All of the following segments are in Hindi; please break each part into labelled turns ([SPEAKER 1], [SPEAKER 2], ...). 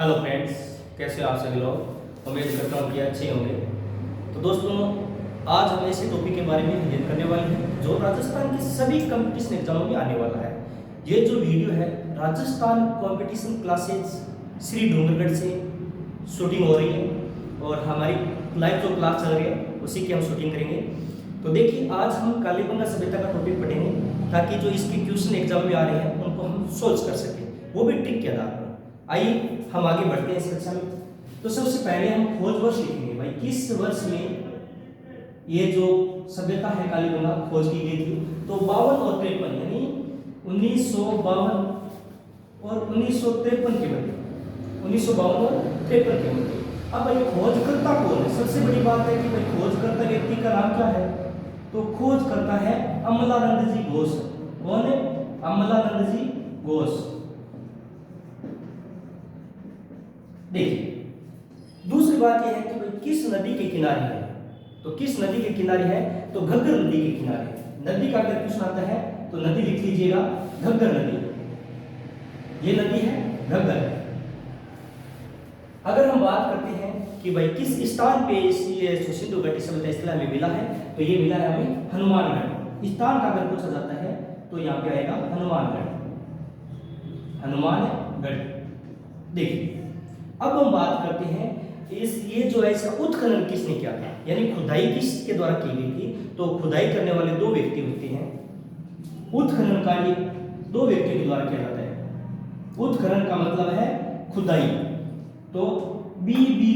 [SPEAKER 1] हेलो फ्रेंड्स, कैसे हो आप सभी लोग। उम्मीद करता हूँ कि अच्छे होंगे। तो दोस्तों, आज हम ऐसे टॉपिक के बारे में अध्ययन करने वाले हैं जो राजस्थान के सभी कंपटीशन एग्जामों में आने वाला है। ये जो वीडियो है राजस्थान कंपटीशन क्लासेज श्री डूंगरगढ़ से शूटिंग हो रही है और हमारी लाइव जो क्लास चल रही है उसी की हम शूटिंग करेंगे। तो देखिए, आज हम कालीबंगा सभ्यता का टॉपिक पढ़ेंगे ताकि जो इसके क्वेश्चन एग्जाम में आ रहे हैं उनको हम सोल्व कर सकें, वो भी ट्रिक के आधार पर। आइए हम आगे बढ़ते हैं इस कक्षा में। तो सबसे पहले हम खोज वर्ष लिखेंगे। भाई, किस वर्ष में ये जो सभ्यता है कालीबंगा खोज की गई थी? तो 52 और 53 यानी 1952 और 1953 के मध्य, 1952 और 53 के मध्य। अब भाई खोजकर्ता कौन है? सबसे बड़ी बात है कि भाई खोजकर्ता व्यक्ति का नाम क्या है? तो खोजकर्ता है अमलानंद जी घोष। कौन है? अमलानंद जी घोष। देखिए, दूसरी बात यह है कि भाई किस नदी के किनारे है? तो किस नदी के किनारे है? तो घग्गर नदी के किनारे। नदी का अगर प्रश्न आता है तो नदी लिख लीजिएगा, घग्गर नदी। ये नदी है घग्गर। अगर हम बात करते हैं कि भाई किस स्थान पे ये सिंधु घाटी सभ्यता स्थल हमें मिला है, तो ये मिला है हमें हनुमानगढ़। स्थान का अगर पूछा जाता है तो यहाँ पे आएगा हनुमानगढ़, हनुमानगढ़। देखिए, अब हम बात करते हैं ये जो है इसका उत्खनन किसने किया था, यानी खुदाई किसके द्वारा की गई थी? तो खुदाई करने वाले दो व्यक्ति होते हैं। उत्खनन कार्य दो व्यक्तियों के द्वारा किया जाता है। उत्खनन का मतलब है खुदाई। तो बी बी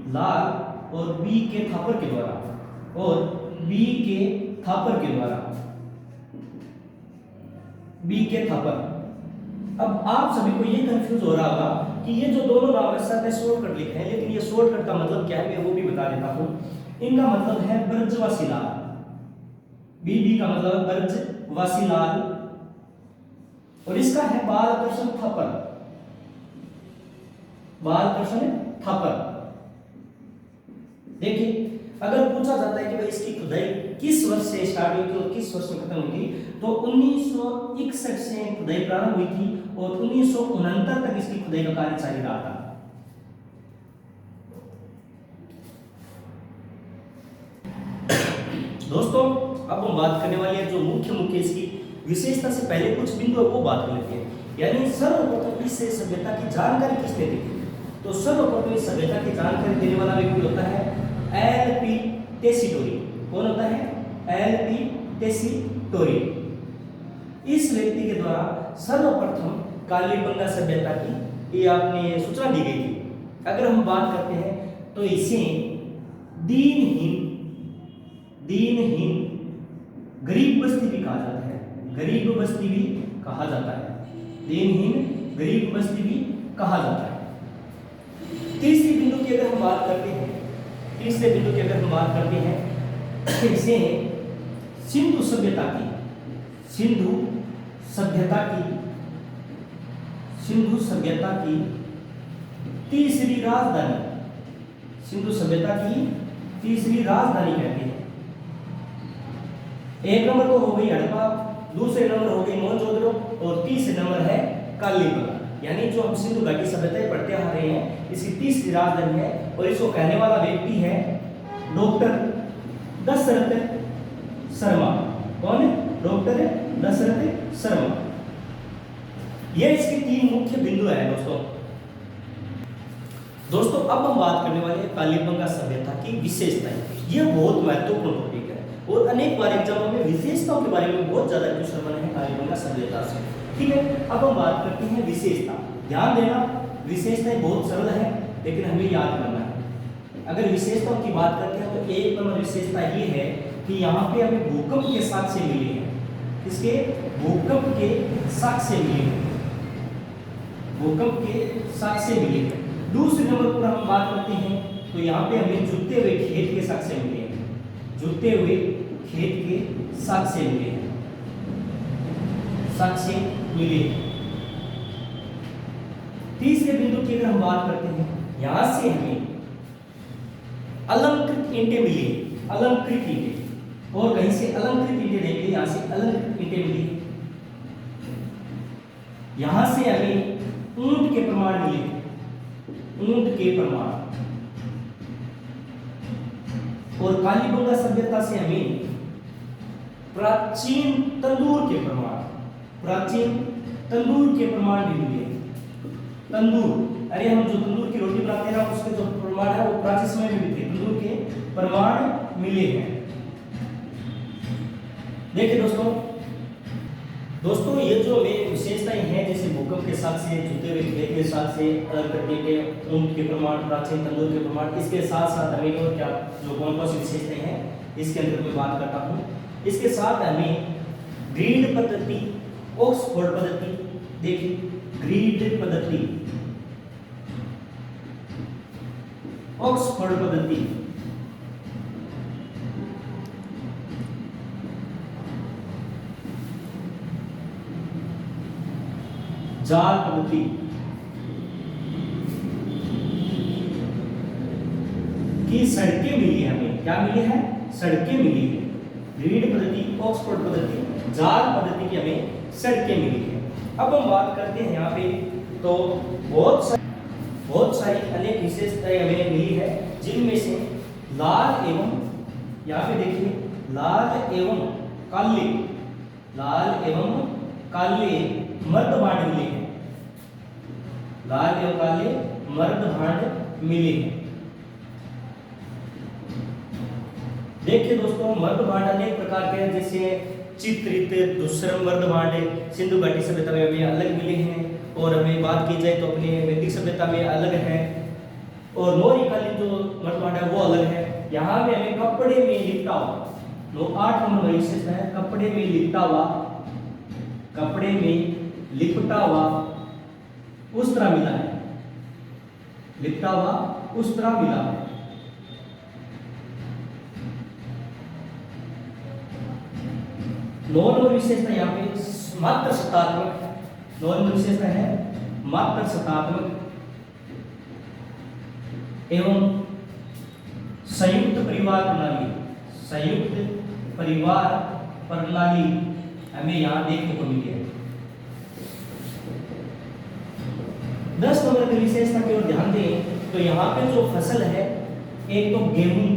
[SPEAKER 1] लाल और बी के थापर के द्वारा, और बी के थापर के द्वारा, बी के थापर। अब आप सभी को ये कंफ्यूज हो रहा होगा कि ये जो दोनों नाम है सर ने शॉर्टकट लिखे हैं, लेकिन ये शॉर्टकट का मतलब क्या है मैं वो भी बता देता हूं। इनका मतलब है ब्रजवासी लाल। बीबी का मतलब ब्रजवासी लाल, और इसका है बालकृष्ण थापर, बालकृष्ण थापर। देखिए, अगर पूछा जाता है कि भाई इसकी खुदाई किस वर्ष से स्टार्ट हुई थी और किस वर्ष में खत्म हुई थी, तो 1961 से खुदाई प्रारंभ हुई थी और 1969 तक इसकी खुदाई का कार्य जारी रहा था। दोस्तों, अब हम बात करने वाले हैं जो मुख्य इसकी विशेषता से पहले कुछ बिंदु है वो बात कर लेते हैं। यानी सर्वप्रथम इस सभ्यता की जानकारी किसने दी थी? तो सर्वप्रथम इस सभ्यता की जानकारी देने वाला व्यक्ति होता है एल.पी. टेसीटोरी। कौन होता है? एल.पी. टेसीटोरी। इस व्यक्ति के द्वारा सर्वप्रथम कालीबंगा सभ्यता की ये आपने सूचना दी गई थी। अगर हम बात करते हैं तो इसे दीनहीन गरीब बस्ती भी कहा जाता है, गरीब बस्ती भी कहा जाता है, दीनहीन गरीब बस्ती भी कहा जाता है। तीसरे बिंदु की अगर हम बात करते हैं, इसे सिंधु सभ्यता की तीसरी राजधानी, सिंधु सभ्यता की तीसरी राजधानी कहते हैं। एक नंबर तो हो गई हड़प्पा, दूसरे नंबर हो गई मोहनजोदड़ो, और तीसरे नंबर है कालीबंगा। यानी जो हम सिंधु घाटी सभ्यता पढ़ते आ रहे हैं इसकी तीसरी राजधानी है, और इसको कहने वाला व्यक्ति है डॉक्टर दशरथ शर्मा। कौन है? डॉक्टर दशरथ शर्मा। ये इसके तीन मुख्य बिंदु है दोस्तों, अब हम बात करने वाले हैं कालीबंगा सभ्यता की विशेषताएं। ये बहुत महत्वपूर्ण टॉपिक है और अनेक बार एग्जामों में विशेषताओं के बारे में बहुत ज्यादा क्वेश्चन बने हैं कालीबंगा सभ्यता से। ठीक है, अब हम बात करते हैं विशेषता। ध्यान देना, विशेषताएं बहुत सरल है लेकिन हमें याद करना है। अगर विशेषताओं की बात करते हैं तो एक नंबर विशेषता ये है कि यहाँ पे हमें भूकंप के साक्ष्य मिले हैं। किसके? भूकंप के साक्ष्य मिले हैं, भूकंप के साक्ष्य मिले हैं। दूसरे नंबर पर हम बात करते हैं तो यहाँ पे हमें जुटते हुए खेत के साक्ष्य मिले हैं, जुटते हुए खेत के साक्ष्य मिले हैं, साक्ष्य मिले। तीसरे बिंदु की अगर हम बात करते हैं, यहां से हमें अलंकृत ईंटें मिली, अलंकृत ईंटें, और कहीं से अलंकृत ईंटें देंगे, यहां से अलंकृत ईंटें मिली। यहां से हमें ऊंट के प्रमाण मिले, ऊंट के प्रमाण। और कालीबंगा सभ्यता से हमें प्राचीन तंदूर के प्रमाण, प्राचीन तंदूर के प्रमाण भी मिले। तंदूर, अरे हम जो तंदूर की रोटी बनाते हैं ना, उसके जो प्रमाण है वो प्राचीन समय में भी थे, तंदूर के प्रमाण मिले हैं। देखिए दोस्तों ये जो विशेषताएं हैं, जैसे भूकंप के साथ से, झुके हुए खेत के साथ से, अलग करने के ऊंट के प्रमाण, प्राचीन तंदूर के प्रमाण, इसके साथ साथ हमें और क्या जो कौन कौन सी विशेषताएं हैं इसके अंदर मैं बात करता हूँ। इसके साथ हमें ग्रीड पद्धति, ऑक्सफोर्ड पद्धति, देखिए ग्रीड पद्धति, ऑक्सफोर्ड पद्धति, जाल पद्धति, की सड़कें मिली है हमें। क्या मिली है? सड़कें मिली है। ग्रीड पद्धति, ऑक्सफोर्ड पद्धति, जाल पद्धति की हमें सड़कें मिली है। अब हम बात करते हैं यहाँ पे, तो बहुत सारी अनेक विशेषताएं हमें मिली है, जिनमें से लाल एवं, यहाँ पे देखिए लाल एवं काले, लाल एवं काले मर्द भांड मिले हैं, लाल एवं काले मर्द भांड मिले हैं। देखिए दोस्तों, मर्द भांड अनेक प्रकार के हैं, जैसे चित्रित दुष्यम मर्द भांड सिंधु घाटी सभ्यता में हमें अलग मिले हैं, और हमें बात की जाए तो अपने वैदिक सभ्यता में अलग है, और मौर्यकालीन जो मर्द भांड है वो अलग है। यहाँ पे हमें कपड़े में लिपटा हुआ, तो 8 नंबर विशेषता है कपड़े में लिपटा हुआ, कपड़े में लिपटा हुआ उस तरह मिला है, लिपटा हुआ उस तरह मिला है। नॉन विशेषता यहाँ पे मात्र सत्तात्मक, नॉन विशेषता है मात्र सत्तात्मक एवं संयुक्त परिवार प्रणाली, संयुक्त परिवार प्रणाली हमें यहाँ देखने को मिली है। 10 नंबर की विशेषता की ओर ध्यान दें तो यहाँ पे जो फसल है, एक तो गेहूं,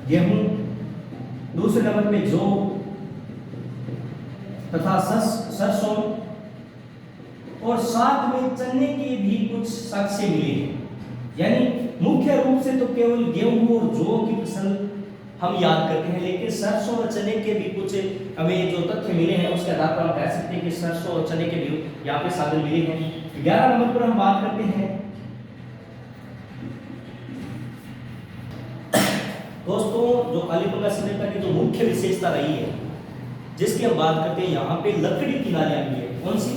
[SPEAKER 1] गेहूं, दूसरे नंबर पे जौ तथा सरसों, और साथ में चने के भी कुछ साक्ष्य मिले हैं। यानी मुख्य रूप से तो केवल गेहूं और जौ की फसल हम याद करते हैं, लेकिन सरसों और चने के भी कुछ हमें जो तथ्य मिले हैं उसके आधार पर हम कह सकते हैं कि सरसों और चने के भी यहाँ पे साधन मिले हैं। 11 नंबर पर हम बात करते हैं दोस्तों, जो कालीबंगा सभ्यता की जो मुख्य विशेषता रही है, जिसकी हम बात करते हैं, यहाँ पे लकड़ी की नालियां मिली है। कौन सी?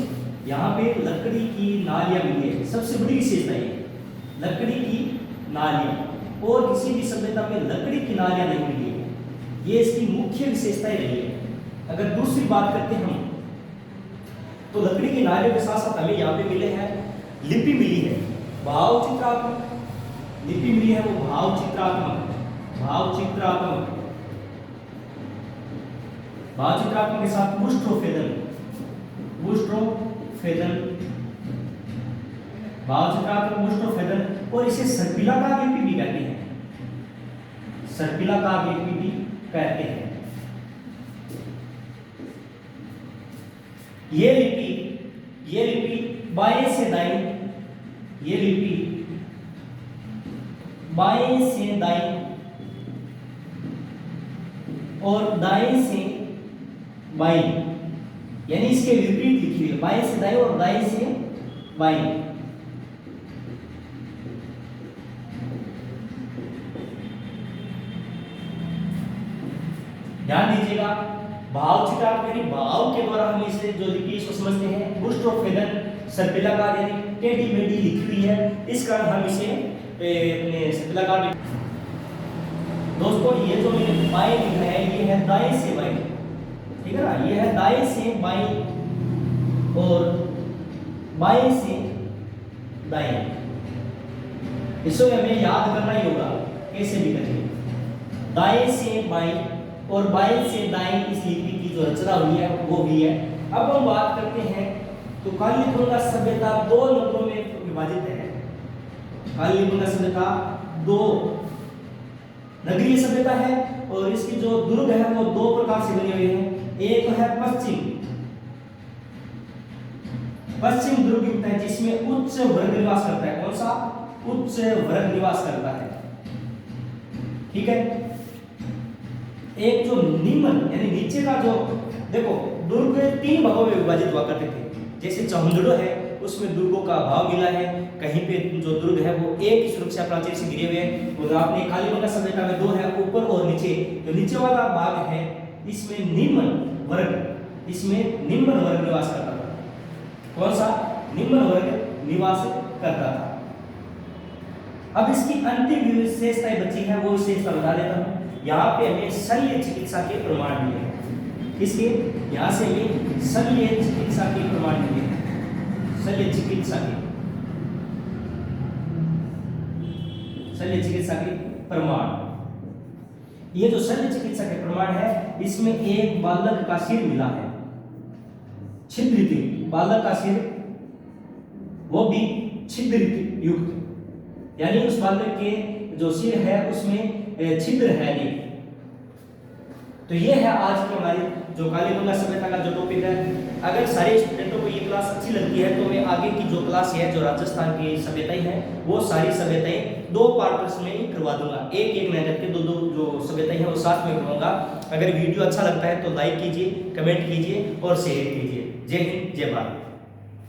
[SPEAKER 1] यहाँ पे लकड़ी की नालियां मिली है, सबसे बड़ी विशेषता है लकड़ी की नालियां, और किसी भी सभ्यता में लकड़ी की नालियां नहीं मिली है, ये इसकी मुख्य विशेषताएं रही है। अगर दूसरी बात करते हैं हम, तो लकड़ी की नालियों के साथ साथ हमें यहाँ पे मिले हैं लिपि मिली है, भाव चित्रात्मक लिपि मिली है, वो भाव चित्रात्मक, भाव चित्रात्मक, भाव चित्रात्मक के साथ मुष्टोफेदन, मुष्टोफेदन, भाव चित्रात्मक मुष्टोफेदन, और इसे सर्पिलाकार लिपि भी कहते हैं, सर्पिलाकार लिपि भी कहते हैं। ये लिपि बाएं से दाएं, ये लिपि बाएं से दाएं और दाएं से बाएं, यानी इसके विपरीत लिखी हुई है, बाएं से दाएं और दाएं से बाएं। ध्यान दीजिएगा, भाव चित्रात्मक यानी भाव के द्वारा हम इसे जो लिपि इसको समझते हैं, मुष्टोफेदन, सर्पिलाकार यानी टेढ़ी मेढ़ी लिखी हुई है, इस कारण हम इसे अपने सर्पिलाकार। दोस्तों ये जो मैंने बाएं लिखा है, ये है दाएं से बाएं, ठीक है ना, ये है दाएं से बाएं और बाएं से दाएं। इसको हमें याद करना ही होगा, कैसे भी करेंगे, दाएं से बाएं और बाएं से दाएं, इस लिपि की जो रचना हुई है वो भी है। अब हम बात करते हैं तो कालीबंगा सभ्यता दो नगरों में विभाजित है। कालीबंगा सभ्यता दो नगरीय सभ्यता है और इसकी जो दुर्ग है वो दो प्रकार से बनी हुई है। एक है पश्चिम दुर्ग युक्त है जिसमें उच्च वर्ग निवास करता है। कौन सा? उच्च वर्ग निवास करता है। ठीक है। एक जो निम्न यानी नीचे का जो, देखो दुर्ग तीन भागों में विभाजित हुआ करते थे। जैसे चौहंदड़ो है उसमें दुर्गों का भाव मिला है, कहीं पे जो दुर्ग है वो एक सुरक्षा प्राचीर से घिरे हुए हैं। और आपने कालीबंगा सभ्यता में दो है, ऊपर और नीचे। जो नीचे वाला भाग है इसमें निम्न वर्ग निवास करता था। कौन सा? निम्न वर्ग निवास करता था। अब इसकी अंतिम विशेषताएं बची है, वो विशेषता बता देता हूं। यहाँ पे हमें शल्य चिकित्सा के प्रमाण मिले हैं। किसके? यहाँ से हमें शल्य चिकित्सा के प्रमाण मिले हैं। शल्य चिकित्सा के प्रमाण। ये जो शल्य चिकित्सा के प्रमाण है इसमें एक बालक का सिर मिला है, छिद्रित बालक का सिर, वो भी छिद्रित युक्त, यानी उस बालक के जो सिर है उसमें छिद्र है नहीं। तो ये है आज की हमारी जो कालीबंगा सभ्यता का जो टॉपिक है। अगर सारे स्टूडेंटों को ये क्लास अच्छी लगती है तो मैं आगे की जो क्लास है जो राजस्थान की सभ्यताएं हैं वो सारी सभ्यताएं दो पार्ट्स में ही करवा दूंगा। एक नहीं करके दो जो सभ्यताएं हैं वो साथ में करवाऊंगा। अगर वीडियो अच्छा लगता है तो लाइक कीजिए, कमेंट कीजिए और शेयर कीजिए। जय हिंद, जय भारत।